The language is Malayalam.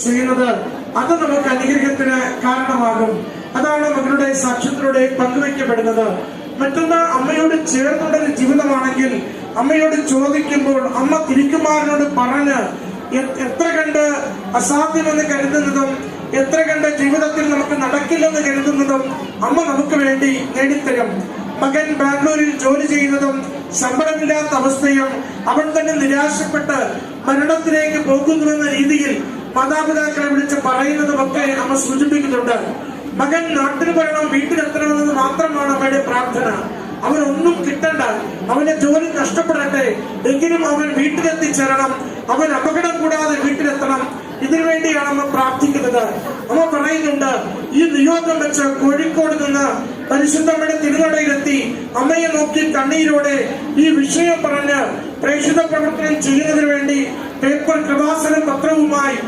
ചെയ്യുന്നത് അത് നമുക്ക് അനുഗ്രഹത്തിന് കാരണമാകും. അതാണ് മകളുടെ സാക്ഷ്യത്തിലൂടെ പങ്കുവയ്ക്കപ്പെടുന്നത്. മറ്റൊന്ന്, അമ്മയോട് ചേർന്നുള്ള ഒരു ജീവിതമാണെങ്കിൽ അമ്മയോട് ചോദിക്കുമ്പോൾ അമ്മ തിരുക്കുമാരനോട് പറഞ്ഞ് എത്ര കണ്ട് അസാധ്യമെന്ന് കരുതുന്നതും എത്ര കണ്ട് ജീവിതത്തിൽ നമുക്ക് നടക്കില്ലെന്ന് കരുതുന്നതും അമ്മ നമുക്ക് വേണ്ടി നേടിത്തരും. മകൻ ബാംഗ്ലൂരിൽ ജോലി ചെയ്യുന്നതും ശമ്പളമില്ലാത്ത അവസ്ഥയും അവൻ തന്നെ നിരാശപ്പെട്ട് മരണത്തിലേക്ക് പോകുന്നുവെന്ന രീതിയിൽ മാതാപിതാക്കളെ വിളിച്ച് പറയുന്നതുമൊക്കെ അമ്മ സൂചിപ്പിക്കുന്നുണ്ട്. മകൻ നാട്ടിൽ വരണം, വീട്ടിലെത്തണമെന്നത് മാത്രമാണ് അമ്മയുടെ പ്രാർത്ഥന. അവനൊന്നും കിട്ടണ്ട, അവന്റെ ജോലി നഷ്ടപ്പെടട്ടെ, എങ്കിലും അവൻ വീട്ടിലെത്തിച്ചേരണം, അവൻ അപകടം കൂടാതെ വീട്ടിലെത്തണം. ഇതിനുവേണ്ടിയാണ് അമ്മ പ്രാർത്ഥിക്കുന്നത്. അമ്മ പറയുന്നുണ്ട്, ഈ നിയോഗം വെച്ച് കോഴിക്കോട് നിന്ന് പരിശുദ്ധമ്മയുടെ തിരുനടയിലെത്തി അമ്മയെ നോക്കി കണ്ണീരോടെ ഈ വിഷയം പറഞ്ഞ് പ്രേക്ഷിത പ്രവർത്തനം ചെയ്യുന്നതിന് വേണ്ടി പേപ്പർ കൃപാസന പത്രവുമായി